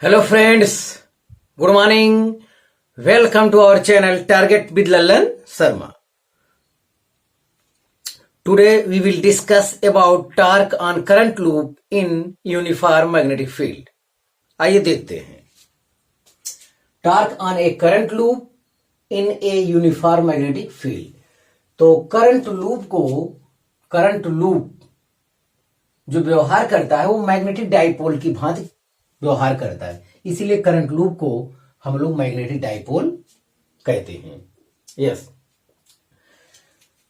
Hello friends, good morning. Welcome to our channel Target with Lallan Sharma. Today we will discuss about torque on current loop in uniform magnetic field. आइए देखते हैं torque on A current loop in a uniform magnetic field. तो current loop जो व्यवहार करता है वो magnetic dipole की भांति व्यवहार करता है, इसीलिए करंट लूप को हम लोग मैग्नेटिक डाइपोल कहते हैं। यस,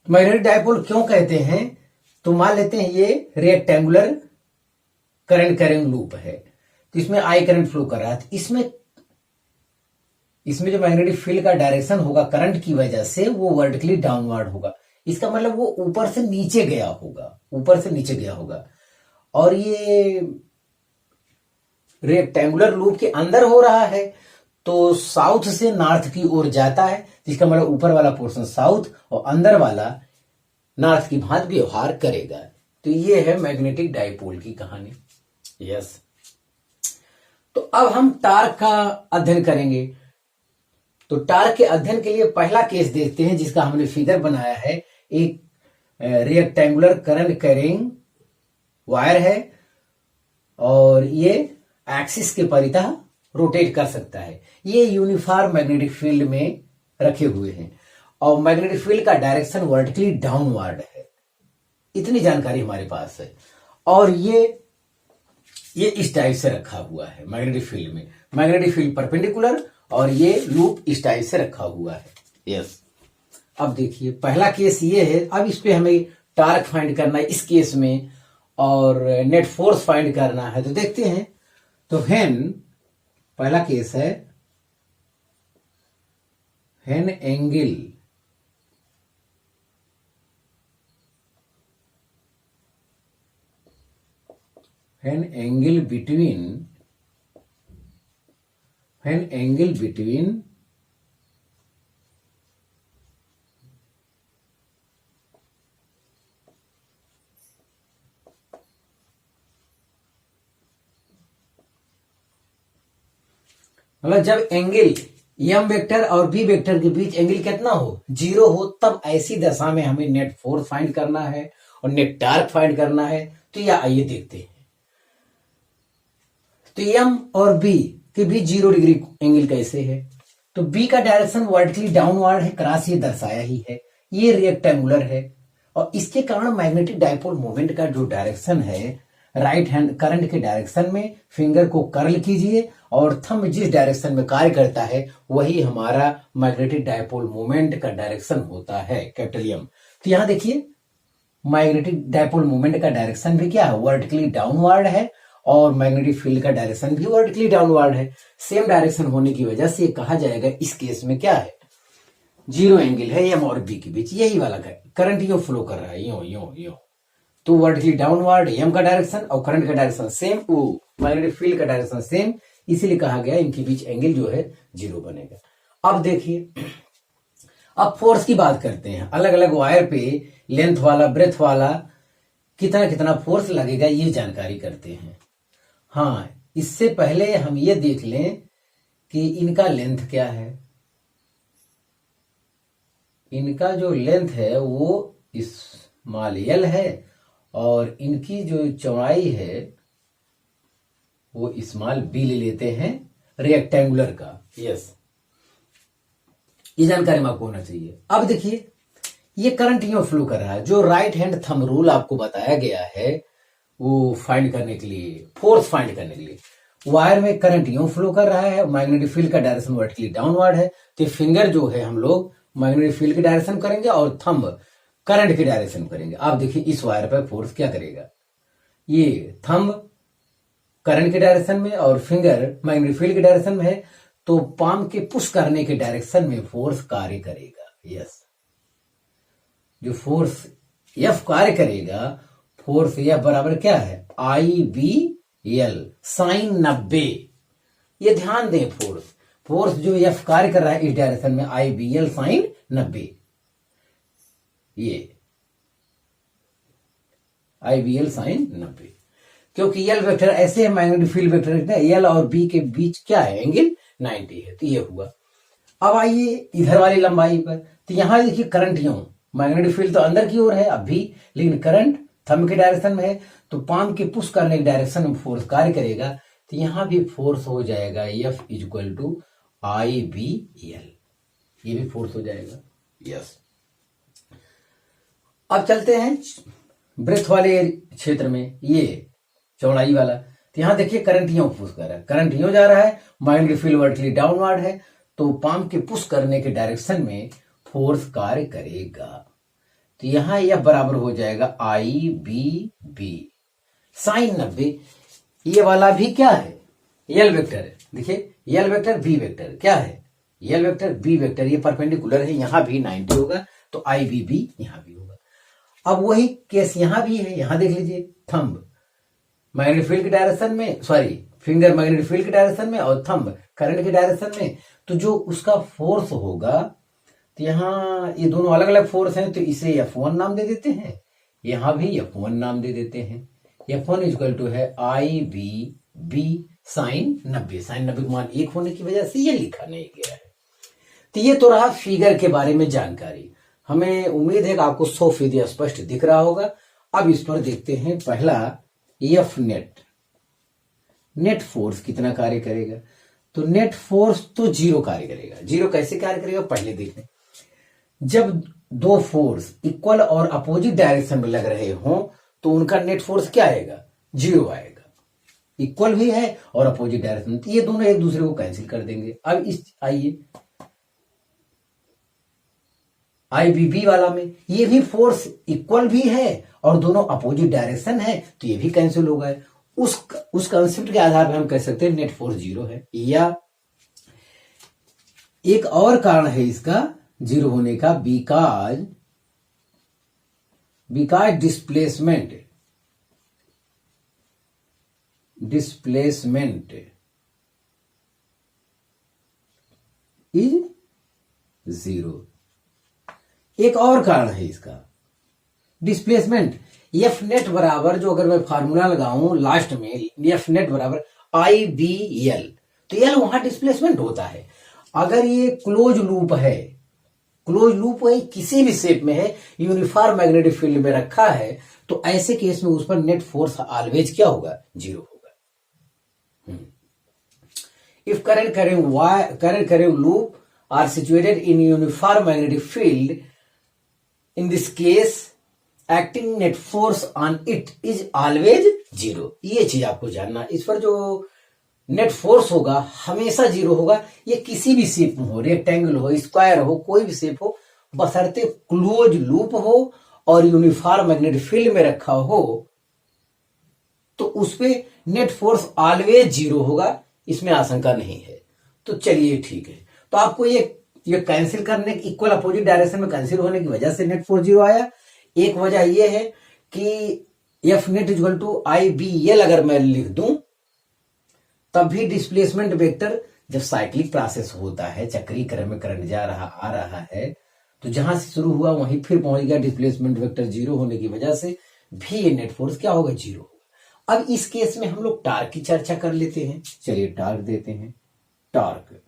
मैग्नेटिक डाइपोल क्यों कहते हैं? तो मान लेते हैं ये रेक्टेंगुलर करंट कैरिंग लूप है, तो इसमें आई करंट फ्लो कर रहा है। इसमें जो मैग्नेटिक फील्ड का डायरेक्शन होगा करंट की वजह से वो वर्टिकली डाउनवर्ड होगा। इसका मतलब वो ऊपर से नीचे गया होगा। और ये रेक्टेंगुलर लूप के अंदर हो रहा है, तो साउथ से नॉर्थ की ओर जाता है, जिसका मतलब ऊपर वाला पोर्शन साउथ और अंदर वाला नॉर्थ की भांति व्यवहार करेगा। तो ये है मैग्नेटिक डाइपोल की कहानी। यस, तो अब हम टॉर्क का अध्ययन करेंगे। तो टॉर्क के अध्ययन के लिए पहला केस देखते हैं, जिसका हमने फिगर बनाया है। एक रेक्टेंगुलर करंट कैरिंग वायर है और ये एक्सिस के परितः रोटेट कर सकता है। ये यूनिफॉर्म मैग्नेटिक फील्ड में रखे हुए हैं और मैग्नेटिक फील्ड का डायरेक्शन वर्टिकली डाउनवर्ड है। इतनी जानकारी हमारे पास है। और ये इस टाइप से रखा हुआ है मैग्नेटिक फील्ड में। मैग्नेटिक फील्ड परपेंडिकुलर और ये लूप इस टाइप से रखा हुआ है। यस, अब देखिए पहला केस ये है। अब इस पे हमें टॉर्क फाइंड करना है इस केस में, और नेट फोर्स फाइंड करना है। तो देखते हैं। तो पहला केस है एंगल बिटवीन मतलब जब एंगल एम वेक्टर और बी वेक्टर के बीच एंगल कितना हो, 0 हो, तब ऐसी दशा में हमें नेट फोर्स फाइंड करना है और नेट टॉर्क फाइंड करना है। तो यह आइए देखते हैं। तो एम और बी के बीच 0 डिग्री एंगल कैसे है? तो बी का डायरेक्शन वर्टिकली डाउनवर्ड है, क्रॉस ये दर्शाया ही है। ये रेक्टेंगुलर है और इसके कारण मैग्नेटिक डाइपोल मोमेंट का जो डायरेक्शन है, राइट हैंड करंट के डायरेक्शन में फिंगर को कर्ल कीजिए और थंब जिस डायरेक्शन में कार्य करता है वही हमारा मैग्नेटिक डाइपोल मोमेंट का डायरेक्शन होता है, कैपिटल एम। तो यहां देखिए मैग्नेटिक डाइपोल मोमेंट का डायरेक्शन भी क्या है, वर्टिकली डाउनवर्ड है, और मैग्नेटिक फील्ड का डायरेक्शन भी वर्टिकली डाउनवर्ड है। सेम डायरेक्शन होने की वजह से कहा जाएगा इस केस में क्या है, 0 एंगल है एम और बी के बीच। यही वाला करंट यो फ्लो कर रहा है, यो तो वर्टिकली डाउनवर्ड एम का डायरेक्शन और करंट का डायरेक्शन सेम, वो मैग्नेटिक फील्ड का डायरेक्शन सेम, इसीलिए कहा गया इनके बीच एंगल जो है 0 बनेगा। अब देखिए, अब फोर्स की बात करते हैं। अलग अलग वायर पे लेंथ वाला ब्रेथ वाला कितना फोर्स लगेगा ये जानकारी करते हैं। हाँ, इससे पहले हम ये देख लें कि इनका लेंथ क्या है। इनका जो लेंथ है वो स्मॉल एल है और इनकी जो चौड़ाई है वो स्मॉल बी ले लेते हैं रेक्टेंगुलर का। यस, ये जानकारी में आपको होना चाहिए। अब देखिए ये करंट यूं फ्लो कर रहा है। जो राइट हैंड थंब रूल आपको बताया गया है वो फाइंड करने के लिए, फोर्स फाइंड करने के लिए, वायर में करंट यूं फ्लो कर रहा है, मैग्नेटिक फील्ड का डायरेक्शन वर्टिकली डाउनवर्ड है। तो फिंगर जो है हम लोग मैग्नेटिक फील्ड की डायरेक्शन करेंगे और थंब करंट की डायरेक्शन करेंगे। आप देखिए इस वायर पर फोर्स क्या करेगा, ये थंब करंट के डायरेक्शन में और फिंगर मैग्नेटिक फील्ड के डायरेक्शन में है, तो पाम के पुश करने के डायरेक्शन में फोर्स कार्य करेगा। यस, जो फोर्स एफ कार्य करेगा, फोर्स एफ बराबर क्या है, IBL sin 90। ये ध्यान दें, फोर्स जो एफ कार्य कर रहा है इस डायरेक्शन में IBL sin 90, ये IBL sin 90। क्योंकि एल वेक्टर ऐसे है, मैग्नेटिक फील्ड वेक्टर एल और बी के बीच क्या है, एंगल 90 है। तो ये हुआ। अब आइए इधर वाली लंबाई पर, तो यहां देखिए करंट यूं, मैग्नेटिक फील्ड तो अंदर की ओर है अब भी, लेकिन करंट थंब के डायरेक्शन में है, तो पाम के पुश करने के डायरेक्शन में फोर्स कार्य करेगा। तो यहां भी फोर्स हो जाएगा F equal to I B L, ये भी फोर्स हो जाएगा। यस। अब चलते हैं ब्रेथ वाले क्षेत्र में, ये चौड़ाई वाला। तो यहां देखिए करंट यूं पुश कर रहा है, करंट यूं जा रहा है, मैग्नेटिक फील्ड वर्टिकली डाउनवर्ड है, तो पाम के पुश करने के डायरेक्शन में फोर्स कार्य करेगा। तो यहां यह बराबर हो जाएगा आई बी बी साइन 90। ये वाला भी क्या है, एल वेक्टर है। देखिए एल वेक्टर बी वेक्टर क्या है, एल वेक्टर बी वेक्टर, ये परपेंडिकुलर है, यहां भी 90 होगा, तो आई बी बी यहां भी होगा। अब वही केस यहां भी है, यहां देख लीजिए थंब मैग्नेटिक फील्ड के डायरेक्शन में, सॉरी फिंगर मैग्नेटिक फील्ड के डायरेक्शन में और थंब करंट के डायरेक्शन में, तो जो उसका फोर्स होगा, तो यहाँ ये दोनों अलग अलग फोर्स हैं, तो इसे F1 नाम दे देते हैं, यहां भी F1 नाम दे देते हैं। F1 इक्वल टू है आई बी बी साइन 90, साइन 90 का मान 1 होने की वजह से ये लिखा नहीं गया है। तो ये तो रहा फिगर के बारे में जानकारी। हमें उम्मीद है कि आपको 100% स्पष्ट दिख रहा होगा। अब इस पर देखते हैं पहला एफ नेट, नेट फोर्स कितना कार्य करेगा। तो नेट फोर्स तो 0 कार्य करेगा। 0 कैसे कार्य करेगा पहले देखें। जब दो फोर्स इक्वल और अपोजिट डायरेक्शन में लग रहे हों तो उनका नेट फोर्स क्या आएगा, 0 आएगा। इक्वल भी है और अपोजिट डायरेक्शन, तो ये दोनों एक दूसरे को कैंसिल कर देंगे। अब इस आइए आईबीबी वाला में ये भी फोर्स इक्वल भी है और दोनों अपोजिट डायरेक्शन है, तो ये भी कैंसिल हो गए। उस कंसेप्ट के आधार पर हम कह सकते हैं नेट फोर्स 0 है। या एक और कारण है इसका 0 होने का, बिकॉज डिस्प्लेसमेंट इज 0। एक और कारण है इसका डिस्प्लेसमेंट, एफ नेट बराबर, जो अगर मैं फार्मूला लगाऊं लास्ट में, एफ नेट बराबर आई बी एल, तो एल वहां डिस्प्लेसमेंट होता है। अगर ये क्लोज लूप है, क्लोज लूप है किसी भी शेप में है, यूनिफॉर्म मैग्नेटिक फील्ड में रखा है, तो ऐसे केस में उस पर नेट फोर्स ऑलवेज क्या होगा, 0 होगा। If current current loop are situated in uniform magnetic field, in this case acting net force on it is always 0। ये चीज आपको जानना, इस पर जो नेट फोर्स होगा हमेशा 0 होगा। ये किसी भी शेप में हो, रेक्टेंगल हो, स्क्वायर हो, कोई भी शेप हो, बशर्ते क्लोज लूप हो और यूनिफॉर्म मैग्नेटिक फील्ड में रखा हो, तो उस पे नेट फोर्स ऑलवेज 0 होगा, इसमें आशंका नहीं है। तो चलिए ठीक है। तो आपको ये कैंसिल करने, इक्वल अपोजिट डायरेक्शन में कैंसिल होने की वजह से नेट फोर्स 0 आया। एक वजह यह है कि F net equal to I B L अगर मैं लिख दूं, तब भी डिस्प्लेसमेंट वेक्टर, जब साइक्लिक प्रोसेस होता है, चक्रीय क्रम में करंट जा रहा आ रहा है, तो जहां से शुरू हुआ वहीं फिर पहुंच गया। डिस्प्लेसमेंट वेक्टर 0 होने की वजह से भी ये नेट फोर्स क्या होगा, 0 होगा। अब इस केस में हम लोग टार्क की चर्चा कर लेते हैं। चलिए टार्क देते हैं। टार्क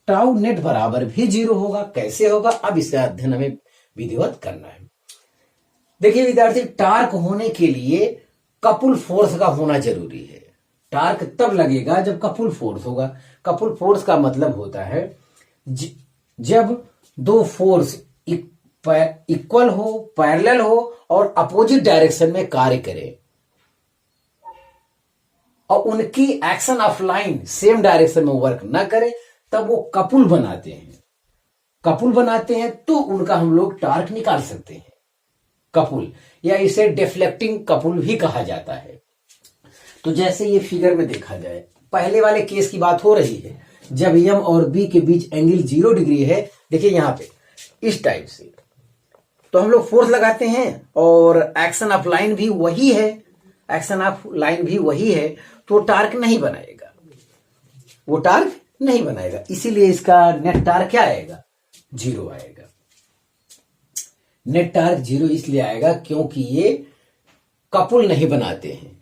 टाउ नेट बराबर भी 0 होगा। कैसे होगा, अब इसका अध्ययन हमें विधिवत करना है। देखिए विद्यार्थी, टार्क होने के लिए कपुल फोर्स का होना जरूरी है। टार्क तब लगेगा जब कपुल फोर्स होगा। कपुल फोर्स का मतलब होता है जब दो फोर्स इक्वल हो, पैरेलल हो और अपोजिट डायरेक्शन में कार्य करें और उनकी action of line same direction में वर्क ना करे, तब वो कपुल बनाते हैं। कपुल बनाते हैं तो उनका हम लोग टार्क निकाल सकते हैं। कपुल, या इसे डिफ्लेक्टिंग कपुल भी कहा जाता है। तो जैसे ये फिगर में देखा जाए, पहले वाले केस की बात हो रही है, जब एम और बी के बीच एंगल 0 डिग्री है। देखिए यहां पे इस टाइप से, तो हम लोग फोर्स लगाते हैं और एक्शन ऑफ लाइन भी वही है, एक्शन ऑफ लाइन भी वही है, तो टार्क नहीं बनाएगा, वो टार्क नहीं बनाएगा। इसीलिए इसका नेट टार्क क्या आएगा, 0 आएगा। नेट टार्क 0 इसलिए आएगा क्योंकि ये कपुल नहीं बनाते हैं।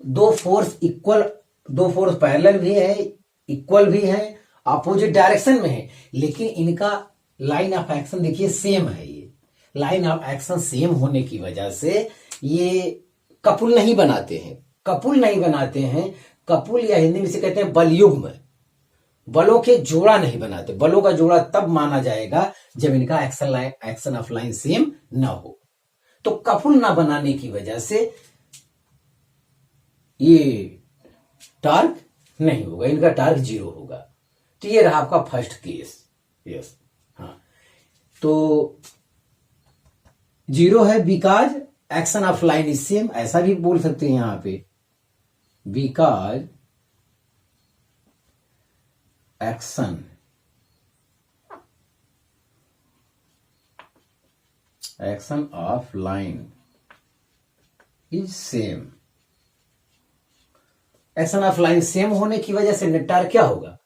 दो फोर्स पैरेलल भी है, इक्वल भी है, अपोजिट डायरेक्शन में है, लेकिन इनका लाइन ऑफ एक्शन देखिए सेम है। ये लाइन ऑफ एक्शन सेम होने की वजह से ये कपुल नहीं बनाते हैं। कपुल या हिंदी में से कहते हैं बलयुग्म, बलों के जोड़ा नहीं बनाते। बलों का जोड़ा तब माना जाएगा जब इनका एक्शन ऑफ लाइन सेम ना हो। तो कपुल ना बनाने की वजह से ये टार्क नहीं होगा, इनका टार्क 0 होगा। तो ये रहा आपका फर्स्ट केस। यस, हाँ, तो 0 है because action of line is same, ऐसा भी बोल सकते हैं यहां पे, because action of line is same. Action of line same होने की वजह से नेट टार्क क्या होगा?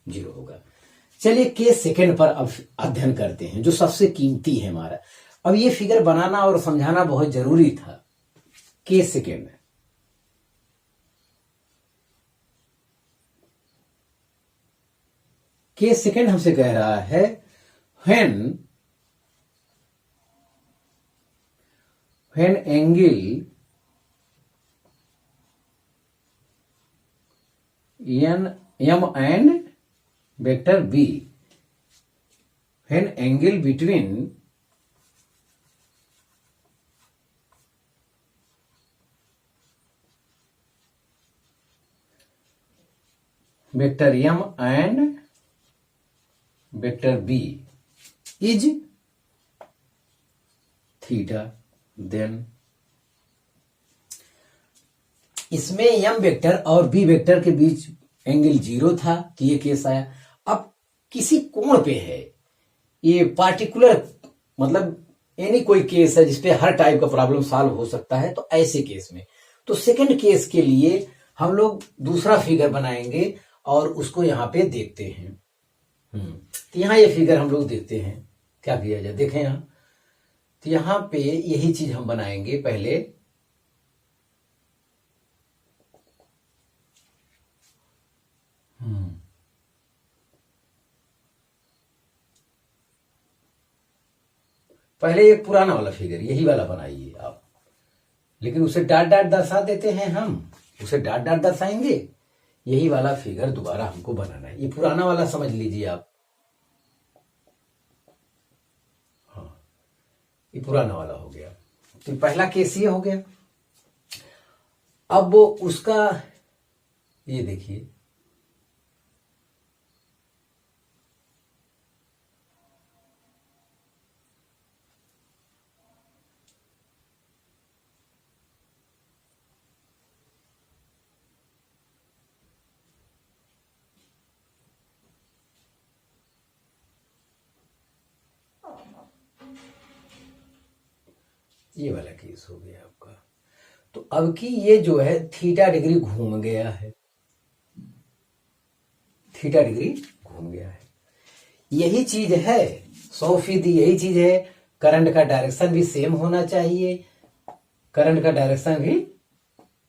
0 होगा। चलिए केस सेकंड पर अब अध्ययन करते हैं, जो सबसे कीमती है हमारा। अब ये फिगर बनाना और समझाना बहुत जरूरी था। केस सेकंड, केस सेकंड हमसे कह रहा है when angle M and vector B, when angle between vector M and vector B is theta, then इसमें m वेक्टर और b वेक्टर के बीच एंगल 0 था, तो ये केस आया। अब किसी कोण पे है, ये पार्टिकुलर मतलब एनी कोई केस है जिसपे हर टाइप का प्रॉब्लम सॉल्व हो सकता है, तो ऐसे केस में, तो सेकंड केस के लिए हम लोग दूसरा फिगर बनाएंगे और उसको यहां पे देखते हैं। तो यहां ये फिगर हम लोग देखते हैं, क्या किया जाए देखें यहां। तो यहां पे यही चीज हम बनाएंगे पहले। पहले ये पुराना वाला फिगर यही वाला बनाइए आप, लेकिन उसे डाट डाट दर्शा देते हैं हम, उसे डाट डाट दर्शाएंगे। यही वाला फिगर दोबारा हमको बनाना है। ये पुराना वाला समझ लीजिए आप, हाँ, ये पुराना वाला हो गया। तो पहला केस ये हो गया। अब उसका ये देखिए, ये वाला केस हो गया आपका। तो अब की ये जो है थीटा डिग्री घूम गया है, थीटा डिग्री घूम गया है। यही चीज है 100% यही चीज है। करंट का डायरेक्शन भी सेम होना चाहिए, करंट का डायरेक्शन भी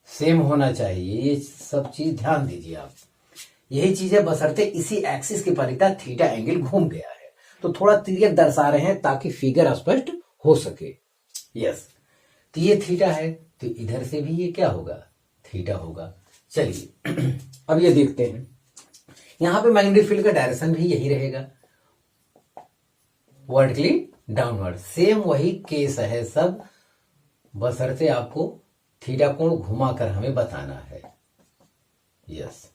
सेम होना चाहिए। ये सब चीज ध्यान दीजिए आप, यही चीज है, बशर्ते इसी एक्सिस के परितः थीटा एंगल घूम गया है। तो थोड़ा तिर्यक दर्शा रहे हैं ताकि फिगर स्पष्ट हो सके। यस, तो ये थीटा है, तो इधर से भी ये क्या होगा? थीटा होगा। चलिए अब ये देखते हैं, यहां पे मैग्नेटिक फील्ड का डायरेक्शन भी यही रहेगा, वर्टिकली डाउनवर्ड। सेम वही केस है सब, बशर्ते आपको थीटा कोण घुमाकर हमें बताना है। Yes,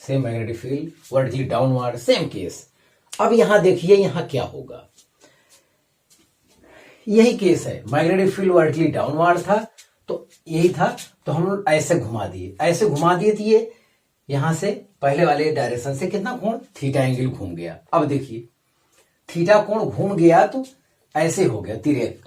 same magnetic field, vertically downward, same case. अब यहां देखिए यहां क्या होगा, यही केस है। मैग्नेटिक फील्ड वर्टिकली डाउनवर्ड था, तो यही था, तो हम लोग ऐसे घुमा दिए, ऐसे घुमा दिए, तो ये यहां से पहले वाले डायरेक्शन से कितना कोण? थीटा एंगल घूम गया। अब देखिए थीटा कोण घूम गया तो ऐसे हो गया तिर्यक,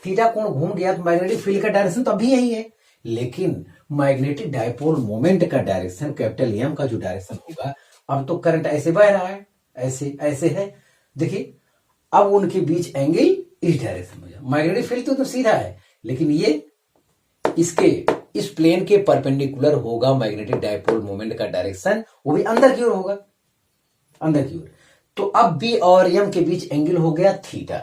थीटा कोण घूम गया तो मैग्नेटिक फील्ड का डायरेक्शन तो अभी यही है, लेकिन मैग्नेटिक डायपोल मोमेंट का डायरेक्शन कैपिटल एम का जो डायरेक्शन होगा, अब तो करंट ऐसे बह रहा है, ऐसे ऐसे है, देखिए अब उनके बीच एंगल इस डायरेक्शन में। मैग्नेटिक फील्ड तो सीधा है, लेकिन ये इसके इस प्लेन के परपेंडिकुलर होगा मैग्नेटिक डायपोल मोमेंट का डायरेक्शन, वो भी अंदर की ओर होगा, अंदर की ओर। तो अब बी और एम के बीच एंगल हो गया थीटा,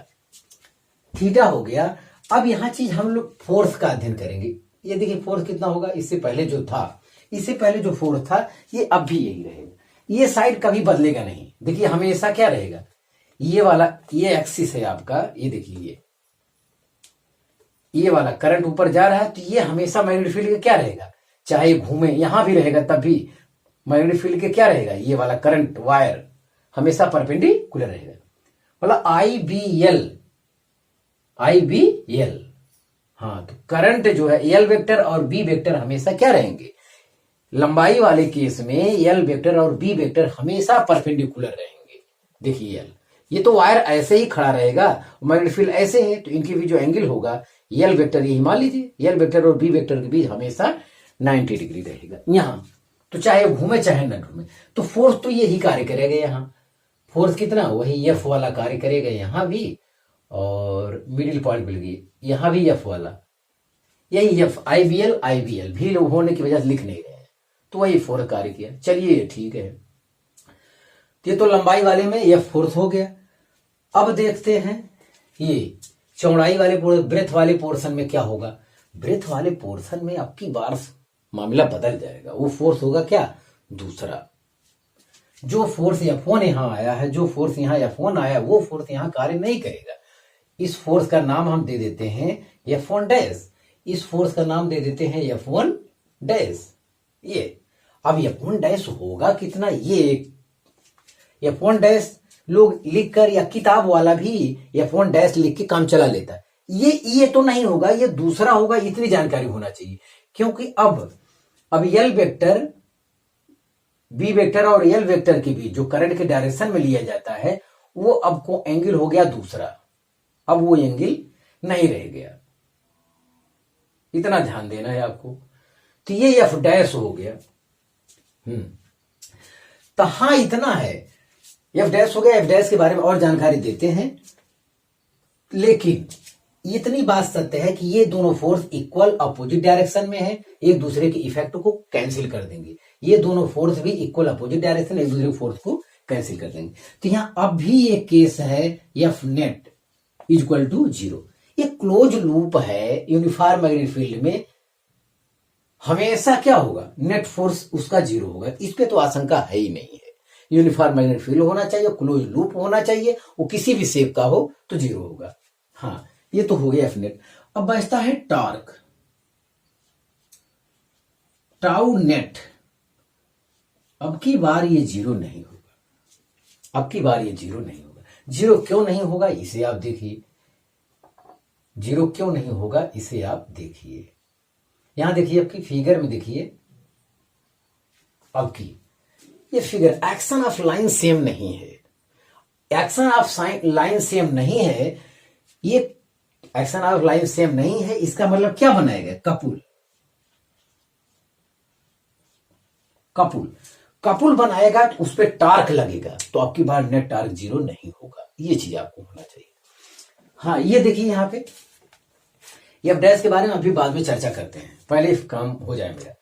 थीटा हो गया। अब यहां चीज हम लोग फोर्स का अध्ययन करेंगे। ये देखिए फोर्स कितना होगा, इससे पहले जो था, इससे पहले जो फोर्स था ये अब भी यही रहेगा, ये साइड कभी बदलेगा नहीं। देखिए हमेशा क्या रहेगा, ये वाला, ये एक्सिस है आपका, ये देखिए ये वाला करंट ऊपर जा रहा है, तो ये हमेशा मैग्नेटिक फील्ड का क्या रहेगा, चाहे घूमे यहां भी रहेगा तब भी मैग्नेटिक फील्ड के क्या रहेगा, ये वाला करंट वायर हमेशा परपेंडिकुलर रहेगा। मतलब आई बी एल, हाँ, तो करंट जो है एल वेक्टर और बी वेक्टर हमेशा क्या रहेंगे, लंबाई वाले केस में एल वेक्टर और बी वेक्टर हमेशा परपेंडिकुलर रहेंगे। देखिए एल, ये तो वायर ऐसे ही खड़ा रहेगा, मैग्नेटिक फील्ड ऐसे है, तो इनके बीच जो एंगल होगा एल वेक्टर, यही मान लीजिए एल वेक्टर और बी वेक्टर के बीच हमेशा 90 डिग्री रहेगा यहां, तो चाहे घूमे चाहे न घूमे। तो फोर्स तो यही कार्य करेगा यहाँ, फोर्स कितना, वही एफ वाला कार्य करेगा यहां भी, और मिडिल पॉइंट मिल गई यहां भी एफ वाला, यही एफ आई बी एल भी होने की वजह से लिख नहीं रहे हैं, तो वही फोर्स कार्य किया। चलिए ठीक है, ये तो लंबाई वाले में एफ फोर्स हो गया। अब देखते हैं ये चौड़ाई वाले ब्रेथ वाले पोर्शन में क्या होगा। ब्रेथ वाले पोर्शन में आपकी बार मामला बदल जाएगा, वो फोर्स होगा क्या, दूसरा। जो फोर्स F1 यहां आया है, जो फोर्स यहां F1 आया, वो फोर्स यहां कार्य नहीं करेगा। इस फोर्स का नाम हम दे देते हैं F1 डैश, इस फोर्स का नाम दे देते हैं F1 डैश। ये अब F1 डैश होगा कितना, ये F1 डैश लोग लिखकर, या किताब वाला भी F1 डैश लिख के काम चला लेता है। ये तो नहीं होगा, ये दूसरा होगा, इतनी जानकारी होना चाहिए। क्योंकि अब एल वेक्टर, बी वेक्टर और एल वेक्टर के बीच जो करंट के डायरेक्शन में लिया जाता है, वो अब को एंगल हो गया दूसरा, अब वो एंगल नहीं रह गया, इतना ध्यान देना है आपको। तो ये एफ डैश हो गया। तो हाँ इतना है, एफ डैश हो गया। एफ डैश के बारे में और जानकारी देते हैं, लेकिन इतनी बात सत्य है कि ये दोनों फोर्स इक्वल अपोजिट डायरेक्शन में है, एक दूसरे के इफेक्ट को कैंसिल कर देंगे। ये दोनों फोर्स भी इक्वल अपोजिट डायरेक्शन, एक दूसरे फोर्स को कैंसिल कर देंगे। तो यहां अब भी एक केस है एफ नेट इक्वल टू 0। ये क्लोज लूप है, यूनिफॉर्म मैग्नेटिक फील्ड में हमेशा क्या होगा, नेट फोर्स उसका 0 होगा। इस पे तो आशंका है ही नहीं है। यूनिफॉर्म मैग्नेटिक फील्ड होना चाहिए, क्लोज लूप होना चाहिए, वो किसी भी शेप का हो तो 0 होगा। हाँ ये तो हो गया एफ नेट। अब बचता है टॉर्क, टाउ नेट। अब की बार ये 0 नहीं होगा, अब की बार ये 0 नहीं होगा। 0 क्यों नहीं होगा इसे आप देखिए, 0 क्यों नहीं होगा इसे आप देखिए। यहां देखिए आपकी फिगर में देखिए, अब की ये figure action of line same नहीं है, एक्शन ऑफ लाइन सेम नहीं है। ये एक्शन ऑफ लाइन सेम नहीं है, इसका मतलब क्या बनाएगा, कपुल, कपुल, कपुल बनाएगा तो उस पर टार्क लगेगा, तो आपकी बार नेट टार्क 0 नहीं होगा। ये चीज आपको होना चाहिए। हाँ ये देखिए यहां पे एफ डैश के बारे में अभी बाद में चर्चा करते हैं, पहले काम हो जाए मेरा।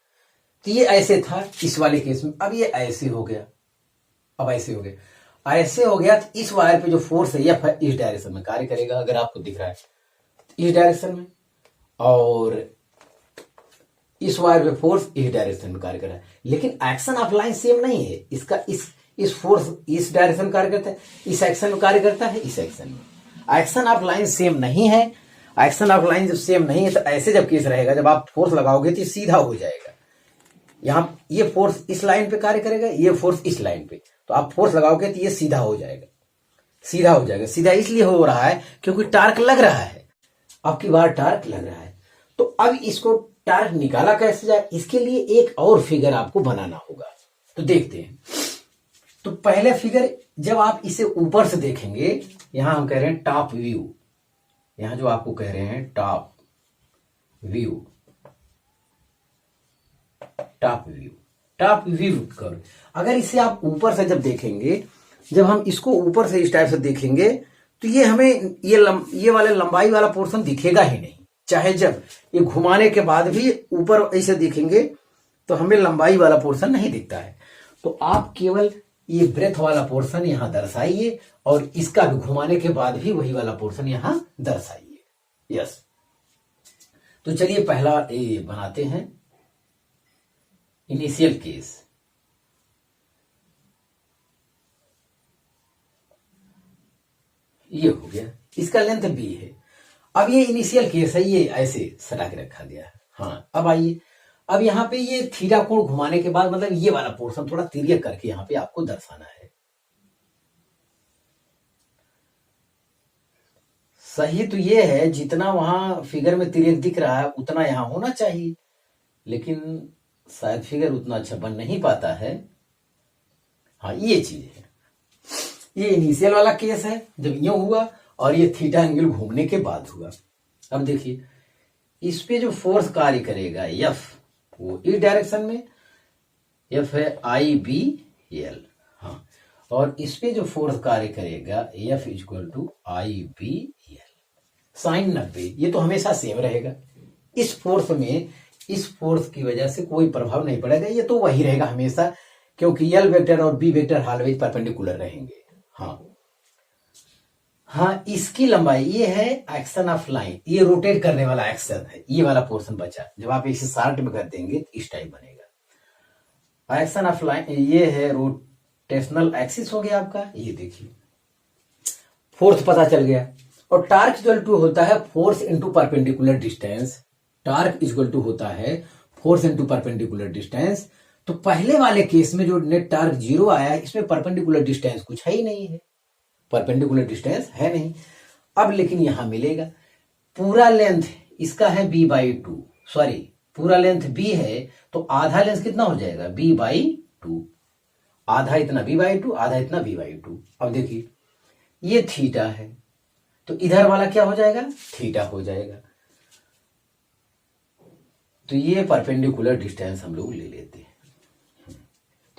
तो ये ऐसे था इस वाले केस में, अब ये ऐसे हो गया, अब ऐसे हो गया, ऐसे हो गया। तो इस वायर पे जो फोर्स है एफ है, इस डायरेक्शन में कार्य करेगा, अगर आपको दिख रहा है इस डायरेक्शन में, और इस वायर पे फोर्स इस डायरेक्शन में कार्य कर रहा है। लेकिन एक्शन ऑफ लाइन सेम नहीं है, इसका इस फोर्स इस डायरेक्शन में कार्य करता है, इस एक्शन में कार्य करता है, इस एक्शन में। एक्शन ऑफ लाइन सेम नहीं है, एक्शन ऑफ लाइन जब सेम नहीं है तो ऐसे जब केस रहेगा, जब आप फोर्स लगाओगे तो सीधा हो जाएगा। यहां ये फोर्स इस लाइन पे कार्य करेगा, ये फोर्स इस लाइन पे, तो आप फोर्स लगाओगे तो ये सीधा हो जाएगा, सीधा हो जाएगा। सीधा इसलिए हो रहा है क्योंकि टार्क लग रहा है, अब की बार टार्क लग रहा है। तो अब इसको टार्क निकाला कैसे जाए, इसके लिए एक और फिगर आपको बनाना होगा। तो देखते हैं। तो पहले फिगर जब आप इसे ऊपर से देखेंगे, यहां हम कह रहे हैं टॉप व्यू, यहां जो आपको कह रहे हैं top view, top view, top view कर। अगर इसे आप ऊपर से जब देखेंगे, जब हम इसको ऊपर से इस टाइप से देखेंगे, तो ये हमें ये वाला लंबाई वाला पोर्शन दिखेगा ही नहीं, चाहे जब ये घुमाने के बाद भी ऊपर ऐसे दिखेंगे तो हमें लंबाई वाला पोर्शन नहीं दिखता है। तो आप केवल ये ब्रेथ वाला पोर्शन यहां दर्शाइए और इसका भी घुमाने के बाद भी वही वाला पोर्शन यहां दर्शाइए। यस, तो चलिए पहला ये बनाते हैं इनिशियल केस। ये हो गया, इसका लेंथ बी है। अब ये इनिशियल केस है, ये ऐसे सटा के रखा गया है। हाँ, अब आइए, अब यहाँ पे ये थीटा कोण घुमाने के बाद मतलब ये वाला पोर्शन थोड़ा तिर्यक करके यहाँ पे आपको दर्शाना है। सही तो ये है, जितना वहां फिगर में तिर्यक दिख रहा है उतना यहां होना चाहिए, लेकिन शायद फिगर उतना अच्छा बन नहीं पाता है। हाँ, ये चीज है, ये इनिशियल वाला केस है जब यूं हुआ, और ये थीटा एंगल घूमने के बाद हुआ। अब देखिए, इस पे जो फोर्स कार्य करेगा एफ, वो इस डायरेक्शन में एफ है आई बी एल। हाँ, और इस पे जो फोर्स कार्य करेगा F equal to I B L sine 90। ये तो हमेशा सेम रहेगा। इस फोर्स में, इस फोर्स की वजह से कोई प्रभाव नहीं पड़ेगा, ये तो वही रहेगा हमेशा, क्योंकि एल वेक्टर और बी वेक्टर ऑलवेज परपेंडिकुलर रहेंगे। हाँ, इसकी लंबाई ये है एक्शन ऑफ लाइन, ये रोटेट करने वाला एक्शन है। ये वाला पोर्शन बचा, जब आप इसे शार्ट में कर देंगे तो इस टाइप बनेगा। एक्शन ऑफ लाइन ये है, रोटेशनल एक्सिस हो गया आपका। ये देखिए, फोर्स पता चल गया। और टार्क इक्वल टू होता है force into perpendicular distance. Torque equal to होता है फोर्स इंटू परपेंडिकुलर डिस्टेंस। तो पहले वाले केस में जो नेट टार्क 0 आया, इसमें परपेंडिकुलर डिस्टेंस कुछ है ही नहीं है, परपेंडिकुलर डिस्टेंस है नहीं। अब लेकिन यहां मिलेगा, पूरा लेंथ इसका है b बाई 2, सॉरी पूरा लेंथ b है, तो आधा लेंथ कितना हो जाएगा b बाई 2, आधा इतना b बाई 2, आधा इतना b बाई 2। अब देखिए, ये थीटा है, तो इधर वाला क्या हो जाएगा, थीटा हो जाएगा। तो ये परपेंडिकुलर डिस्टेंस हम लोग ले लेते हैं।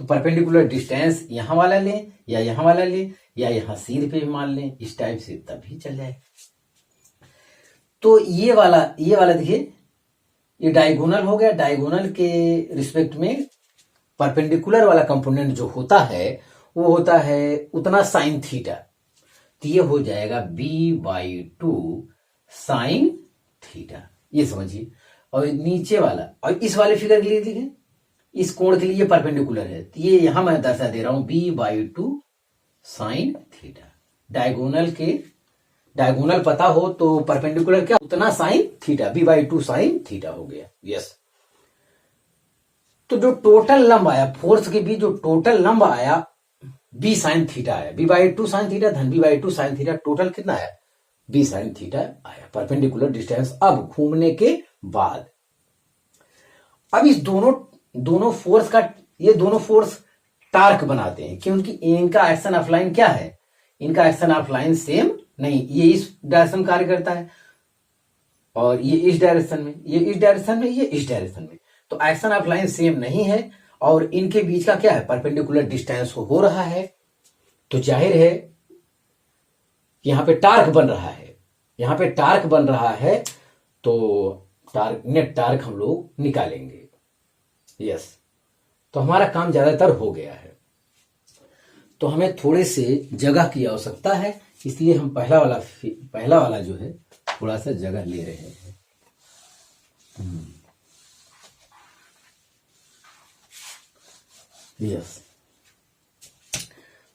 तो परपेंडिकुलर डिस्टेंस यहां वाला लें या यहां वाला लें या यहां सीध पे मान लें, इस टाइप से तब भी चल जाए। तो ये वाला देखिए, ये डायगोनल हो गया। डायगोनल के रिस्पेक्ट में परपेंडिकुलर वाला कंपोनेंट जो होता है वो होता है उतना साइन थीटा। तो ये हो जाएगा b बाई 2 साइन थीटा, ये समझिए। और नीचे वाला, और इस वाले फिगर के लिए लिखें, इस कोण के लिए परपेंडिकुलर है, तो ये यहां मैं दर्शा दे रहा हूं b by 2 sine theta. Diagonal पता हो तो परपेंडिकुलर क्या, उतना sine theta, b by 2 sine theta हो गया। यस, तो जो टोटल लंब आया फोर्स के बीच, जो टोटल लंब आया b साइन थीटा आया, b बाई 2 साइन थीटा धन b by 2 sine theta, total कितना आया, b साइन थीटा आया, परपेंडिकुलर डिस्टेंस अब घूमने के बाद। अब इस दोनों फोर्स का, ये दोनों फोर्स टार्क बनाते हैं, क्योंकि इनका एक्शन ऑफ लाइन क्या है, इनका एक्शन ऑफ लाइन सेम नहीं। ये इस डायरेक्शन कार्य करता है और ये इस डायरेक्शन में, ये इस डायरेक्शन में, ये इस डायरेक्शन में, तो एक्शन ऑफ लाइन सेम नहीं है। और इनके बीच का क्या है, परपेंडिकुलर डिस्टेंस हो रहा है, तो जाहिर है यहां पे टार्क बन रहा है, यहां पे टार्क बन रहा है, तो नेट टार्क हम लोग निकालेंगे। यस, तो हमारा काम ज्यादातर हो गया है। तो हमें थोड़े से जगह की आवश्यकता है, इसलिए हम पहला वाला जो है थोड़ा सा जगह ले रहे हैं। यस,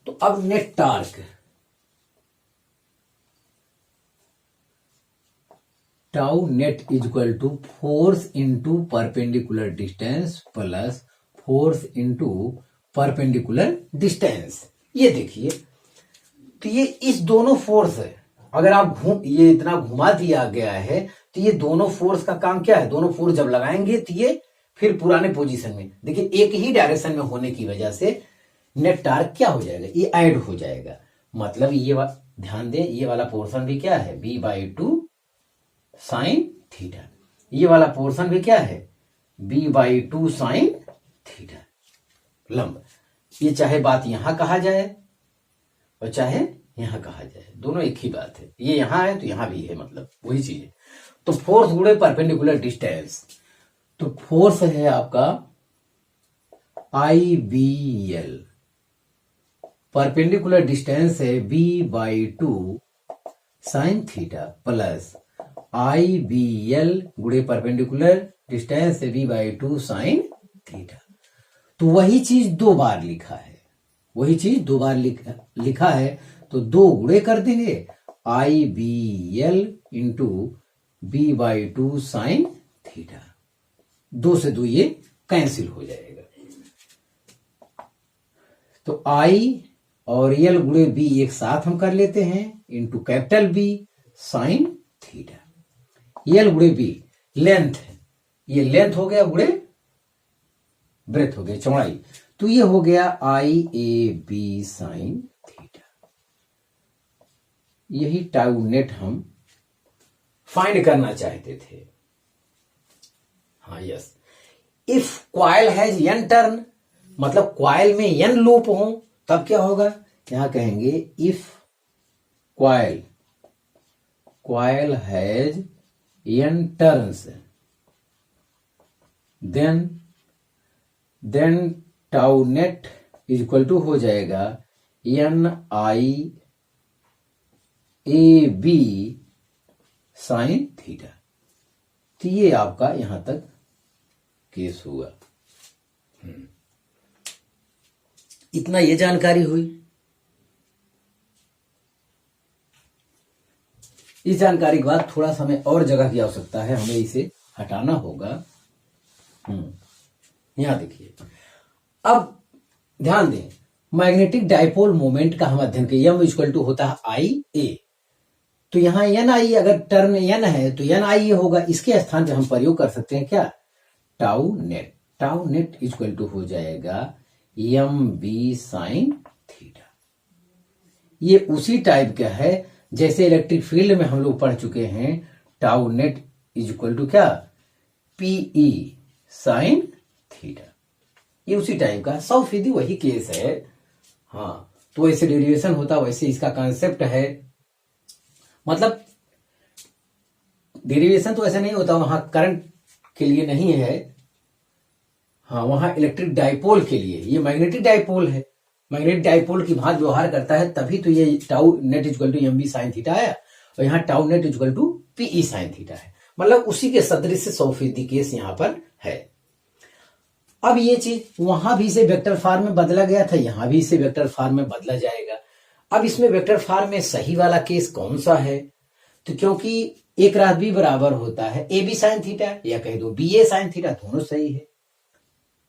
तो अब net torque, tau net is equal to force into perpendicular distance plus force into perpendicular distance. ये देखिए, तो ये इस दोनों फोर्स है, अगर आप ये इतना घुमा दिया गया है, तो ये दोनों फोर्स का काम क्या है, दोनों फोर्स जब लगाएंगे तो ये फिर पुराने पोजीशन में, देखिए एक ही डायरेक्शन में होने की वजह से नेट टार्क क्या हो जाएगा, ये ऐड हो जाएगा। मतलब ये ध्यान दें, ये वाला पोर्शन भी क्या है, b बाई 2 साइन थीटा, ये वाला पोर्शन भी क्या है, b बाई 2 साइन थीटा लंब। ये चाहे बात यहां कहा जाए और चाहे यहां कहा जाए, दोनों एक ही बात है। ये यहां है तो यहां भी है, मतलब वही चीज है। तो फोर्स गुणे परपेंडिकुलर डिस्टेंस, तो फोर्स है आपका IBL, परपेंडिकुलर डिस्टेंस है B/2 sine theta plus IBL गुणे परपेंडिकुलर डिस्टेंस है B/2 साइन थीटा। तो वही चीज दो बार लिखा है, वही चीज दो बार लिखा है, तो दो गुणे कर देंगे IBL into B/2 sine theta, दो से दो ये कैंसिल हो जाएगा। तो I और L गुणे B एक साथ हम कर लेते हैं into capital B sine theta. L गुणे B लेंथ है, ये लेंथ हो गया गुणे ब्रेथ हो गया चौड़ाई, तो ये हो गया IAB साइन थीटा। यही टाउ नेट हम फाइंड करना चाहते थे। हाँ yes, if coil has n turn, मतलब क्वाइल में n लूप हो, तब क्या होगा, यहां कहेंगे if coil has n turns then tau net is equal to हो जाएगा NIAB साइन थीटा। तो ये आपका यहां तक केस हुआ। इतना ये जानकारी हुई। इस जानकारी के बाद थोड़ा सा हमें और जगह की आवश्यकता है, हमें इसे हटाना होगा। यहां देखिए, अब ध्यान दें, मैग्नेटिक डाइपोल मोमेंट का हम अध्ययन किए, m इक्वल टू होता है IA, तो यहां NI अगर टर्न n है तो NIA होगा, इसके स्थान पे हम प्रयोग कर सकते हैं क्या, टाउ नेट इक्वल टू हो जाएगा MB साइन थीटा। ये उसी टाइप का है जैसे इलेक्ट्रिक फील्ड में हम लोग पढ़ चुके हैं, टाउ नेट इक्वल टू क्या, PE साइन थीटा। ये उसी टाइप का 100% वही केस है। हाँ, तो वैसे डेरिवेशन होता, वैसे इसका कॉन्सेप्ट है, मतलब डेरिवेशन तो ऐसा नहीं होता, वहां करंट के लिए नहीं है, हाँ वहां इलेक्ट्रिक डाइपोल के लिए। ये मैग्नेटिक डाइपोल है, मैग्नेटिक डाइपोल की भांति व्यवहार करता है, तभी तो ये tau net equal to MB sine theta है, और यहाँ tau net equal to PE sine theta है, मतलब उसी के सदृश 100% केस यहां पर है। अब ये चीज वहां भी इसे वेक्टर फॉर्म में बदला गया था, यहां भी इसे वेक्टर फॉर्म में बदला जाएगा। अब इसमें वेक्टर फॉर्म में सही वाला केस कौन सा है, तो क्योंकि एक रात B बराबर होता है AB साइन थीटा या कह दो BA साइन थीटा, दोनों सही है।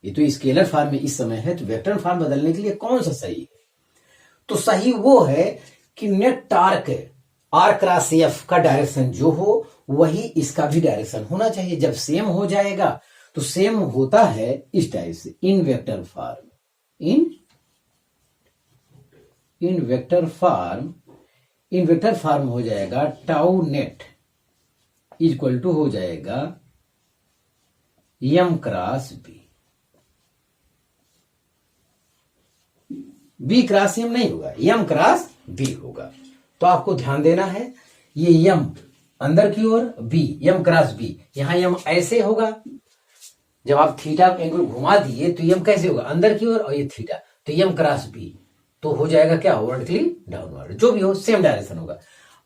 ये तो स्केलर फॉर्म में इस समय है, तो वेक्टर फॉर्म बदलने के लिए कौन सा सही है, तो सही वो है कि net torque R cross F का डायरेक्शन जो हो वही इसका भी डायरेक्शन होना चाहिए। जब सेम हो जाएगा तो सेम होता है इस टाइप से, इन वेक्टर फॉर्म हो जाएगा टाउ नेट इक्वल टू हो जाएगा M cross B cross M नहीं होगा, M क्रॉस B होगा। तो आपको ध्यान देना है, ये M अंदर की ओर, B M क्रॉस B, यहां M ऐसे होगा, जब आप थीटा एंगल घुमा दिए तो M कैसे होगा, अंदर की ओर, और ये थीटा, तो M क्रॉस B तो हो जाएगा क्या, वर्टिकली डाउनवर्ड, जो भी हो सेम डायरेक्शन होगा।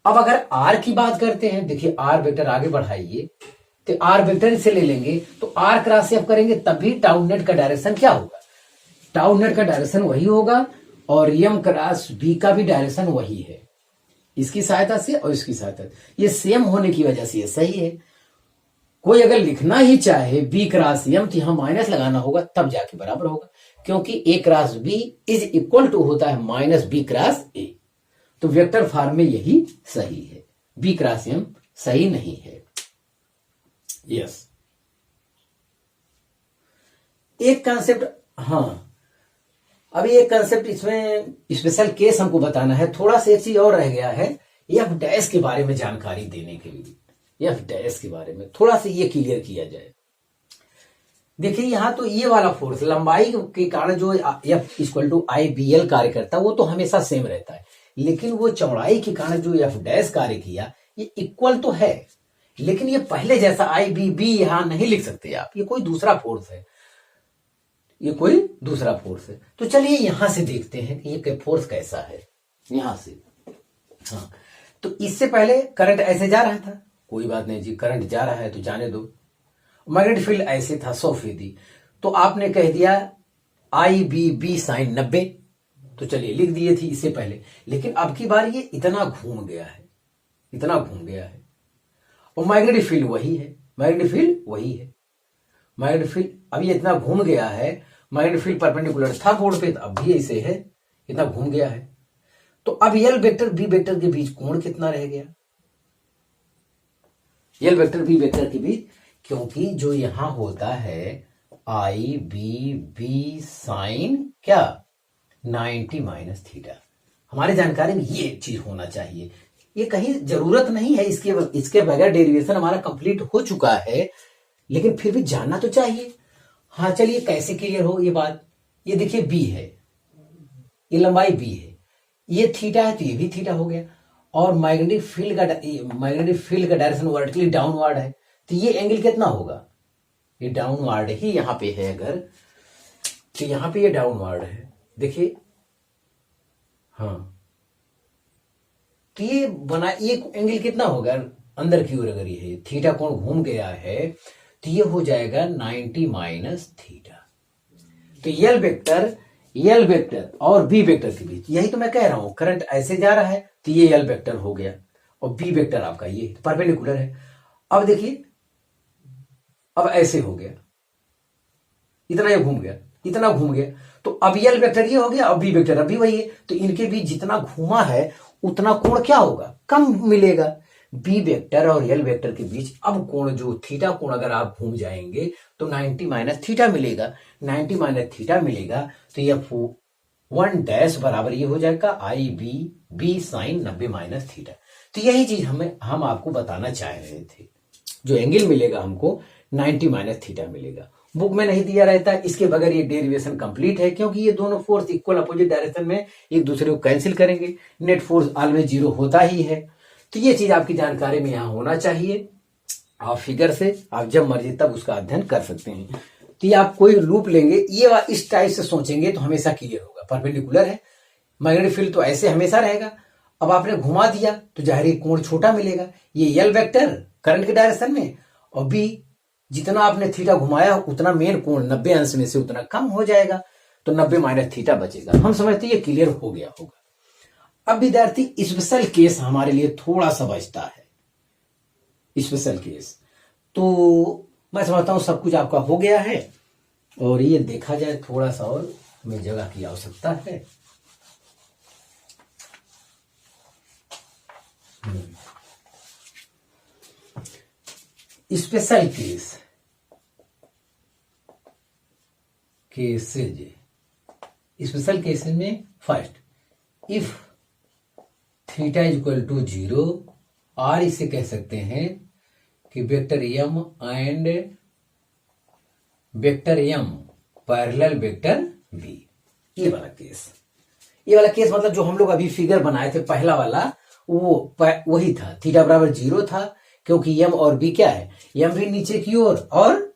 अब अगर R की बात करते हैं, देखिए R वेक्टर आगे बढ़ाइए, तो R वेक्टर से ले लेंगे, तो R क्रॉस F करेंगे, तभी टाउ नेट का डायरेक्शन क्या होगा, टाउ नेट का डायरेक्शन वही होगा, और M क्रॉस B का भी डायरेक्शन वही है, इसकी सहायता से और इसकी सहायता से, ये सेम होने की वजह से ये सही है। कोई अगर लिखना ही चाहे B क्रॉस M, तो यहां माइनस लगाना होगा, तब जाके बराबर होगा, क्योंकि A cross B is equal to होता है माइनस B क्रॉस A, तो वेक्टर फॉर्म में यही सही है, B क्रॉस M सही नहीं है। यस, एक कंसेप्ट, हाँ अभी एक कंसेप्ट इसमें स्पेशल केस हमको बताना है, थोड़ा सा एक चीज और रह गया है, एफ डैश के बारे में जानकारी देने के लिए, एफ डैश के बारे में थोड़ा सा ये क्लियर किया जाए। देखिए यहां तो ये वाला फोर्स लंबाई के कारण जो एफ इक्वल टू IBL कार्य करता है वो तो हमेशा सेम रहता है, लेकिन वो चौड़ाई के कारण जो एफ डैश कार्य किया ये इक्वल तो है, लेकिन ये पहले जैसा आई बी बी यहां नहीं लिख सकते आप, ये कोई दूसरा फोर्स है, ये कोई दूसरा फोर्स है। तो चलिए यहां से देखते हैं कि ये फोर्स कैसा है यहां से। हाँ, तो इससे पहले करंट ऐसे जा रहा था, कोई बात नहीं जी, करंट जा रहा है तो जाने दो। मैग्नेटिक फील्ड ऐसे था 100%, तो आपने कह दिया आई बी बी साइन 90, तो चलिए लिख दिए थी इससे पहले। लेकिन अब की बार ये इतना घूम गया है, इतना घूम गया है, और मैग्नेटिक फील्ड वही है, मैग्नेटिक फील्ड वही है, मैग्नेटिक फील्ड अब ये इतना घूम गया है। मैग्नेटिक फील्ड परपेंडिकुलर था बोर्ड पे, तो अब भी ऐसे है, इतना घूम गया है। तो अब एल वेक्टर बी वेक्टर के बीच कोण कितना रह गया, एल वेक्टर बी वेक्टर के बीच, क्योंकि जो यहां होता है आई बी बी साइन क्या 90 माइनस थीटा, हमारे जानकारी में ये चीज होना चाहिए। ये कहीं जरूरत नहीं है, इसके बगैर डेरिवेशन हमारा कंप्लीट हो चुका है, लेकिन फिर भी जानना तो चाहिए। हाँ चलिए कैसे क्लियर हो ये बात। ये देखिए बी है, ये लंबाई बी है, ये थीटा है तो ये भी थीटा हो गया, और मैग्नेटिक फील्ड का डायरेक्शन वर्टिकली डाउनवर्ड है, तो ये एंगल कितना होगा, ये डाउनवर्ड ही यहां पे है। अगर तो यहां पे ये डाउनवर्ड है, देखिए, हाँ, तो ये बना ये एंगल कितना होगा अंदर की ओर, अगर ये है थीटा कोण घूम गया है तो ये हो जाएगा 90 माइनस थीटा। तो एल वेक्टर और बी वेक्टर के बीच, यही तो मैं कह रहा हूं, करंट ऐसे जा रहा है तो ये एल वेक्टर हो गया, और बी वेक्टर आपका ये परपेंडिकुलर है। अब देखिए, अब ऐसे हो गया, इतना ये घूम गया, इतना घूम गया, तो अब एल वेक्टर ये हो गया, अब बी वेक्टर अभी वही है, तो इनके बीच जितना घूमा है उतना कोण क्या होगा, कम मिलेगा। बी वेक्टर और एल वेक्टर के बीच अब कोण जो थीटा कोण अगर आप घूम जाएंगे तो 90 माइनस थीटा मिलेगा, 90 माइनस थीटा मिलेगा, तो ये 1 बराबर ये हो जाएगा I B B sine 90 minus theta. तो यही चीज हम आपको बताना चाह रहे थे, जो एंगल मिलेगा हमको 90 माइनस थीटा मिलेगा। बुक में नहीं दिया रहता, इसके बगैर ये डेरिवेशन कंप्लीट है, क्योंकि ये दोनों फोर्स इक्वल अपोजिट डायरेक्शन में एक दूसरे को कैंसिल करेंगे, नेट फोर्स ऑलवेज 0 होता ही है। तो ये चीज आपकी जानकारी में यहां होना चाहिए। आप फिगर से आप जब मर्जी तब उसका अध्ययन कर सकते हैं। तो ये आप कोई लूप लेंगे, ये इस टाइप से सोचेंगे तो हमेशा क्लियर होगा। परपेंडिकुलर है, मैग्नेटिक फील्ड तो ऐसे हमेशा रहेगा, अब आपने घुमा दिया तो जाहिर कोण छोटा मिलेगा, ये एल वेक्टर करंट के डायरेक्शन में, और बी जितना आपने थीटा घुमाया उतना मेन कोण 90 अंश में से उतना कम हो जाएगा, तो 90 माइनस थीटा बचेगा। हम समझते ये क्लियर हो गया होगा। अब विद्यार्थी स्पेशल केस हमारे लिए थोड़ा सा बचता है, स्पेशल केस, तो मैं समझता हूं सब कुछ आपका हो गया है, और ये देखा जाए थोड़ा सा और हमें जगह की आवश्यकता है। स्पेशल केसेज, स्पेशल केसेज में first, if theta is equal to 0, और इसे कह सकते हैं कि vector M and vector M parallel vector B, ये वाला केस मतलब जो हम लोग अभी फिगर बनाए थे पहला वाला, वो वही था। थीटा बराबर 0 था, क्योंकि एम और बी क्या है, एम भी नीचे की ओर, और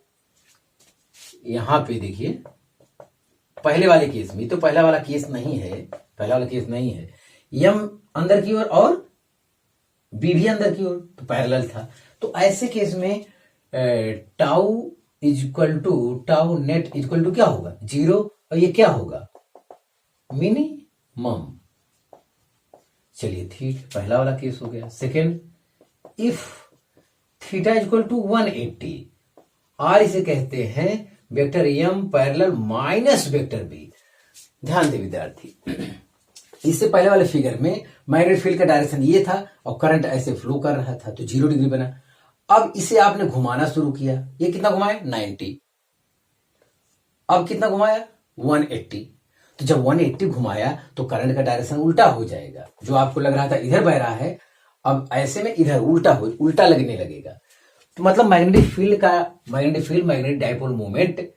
यहां पे देखिए पहले वाले केस में, तो पहला वाला केस नहीं है, एम अंदर की ओर और बी भी अंदर की ओर, तो पैरेलल था। तो ऐसे केस में tau is equal to tau net is equal to क्या होगा 0, और ये क्या होगा मिनिमम। चलिए ठीक, पहला वाला केस हो गया। Second, if theta is equal to 180, और इसे कहते हैं vector M parallel minus vector B. ध्यान दे विद्यार्थी, इससे पहले वाले फिगर में मैग्नेटिक फील्ड का डायरेक्शन ये था और करंट ऐसे फ्लो कर रहा था, तो 0 डिग्री बना। अब इसे आपने घुमाना शुरू किया, ये कितना घुमाया 90, अब कितना घुमाया 180। तो जब 180 घुमाया तो करंट का डायरेक्शन उल्टा हो जाएगा, जो आपको लग रहा था इधर बह रहा है, अब ऐसे में इधर उल्टा लगने लगेगा। तो मतलब मैग्नेटिक डायपोल मोमेंट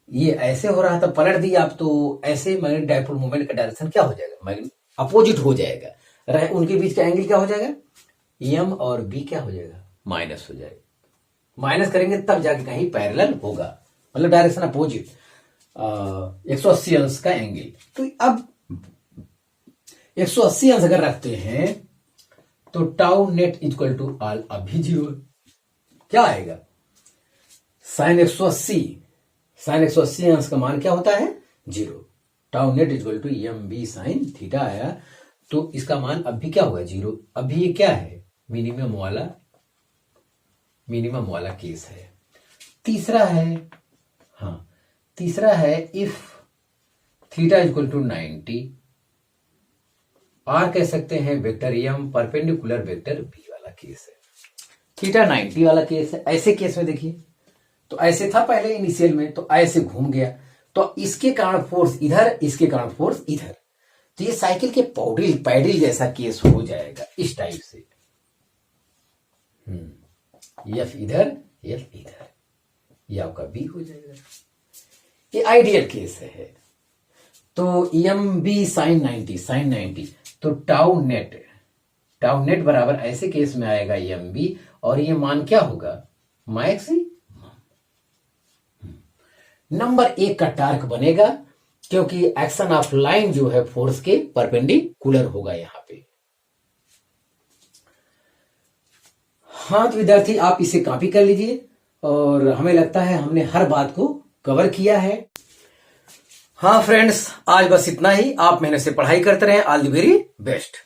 ये ऐसे हो रहा था, पलट दिया आप, तो ऐसे मैग्नेटिक डायपोल मोमेंट का डायरेक्शन क्या हो जाएगा, अपोजिट हो जाएगा। उनके बीच का एंगल क्या हो जाएगा, एम और बी क्या हो जाएगा माइनस हो जाएगा, माइनस करेंगे तब जाके कहीं पैरेलल होगा, मतलब डायरेक्शन अपोजिट 180 अंश का एंगल। तो अब 180 अंश अगर रखते हैं तो टाउ नेट इक्वल टू आल अभी 0 है। क्या आएगा? साइन 180 अंश का मान क्या होता है? 0। Tau net equal to M B sine theta आया, तो इसका मान अब भी क्या होगा? 0। अभी ये क्या है? मिनिमम वाला केस है। तीसरा है if theta equal to 90, or कह सकते हैं vector M perpendicular vector B वाला केस है। थीटा 90 वाला केस है। ऐसे केस में देखिए, तो ऐसे था पहले इनिशियल में, तो ऐसे घूम गया, तो इसके कारण फोर्स इधर, इसके कारण फोर्स इधर, तो ये साइकिल के पैडल जैसा केस हो जाएगा इस टाइप से। एफ इधर, एफ इधर, ये आपका बी हो जाएगा। ये आइडियल केस है। तो एम बी साइन 90, तो टाउ नेट बराबर ऐसे केस में आएगा एम बी, और ये मान क्या होगा? मैक्सिमम। नंबर 1 का टार्क बनेगा, क्योंकि एक्शन ऑफ लाइन जो है फोर्स के परपेंडिकुलर होगा यहां पे। हाँ तो विद्यार्थी, आप इसे कॉपी कर लीजिए, और हमें लगता है हमने हर बात को कवर किया है। हाँ फ्रेंड्स, आज बस इतना ही। आप मेहनत से पढ़ाई करते रहें। All the very best.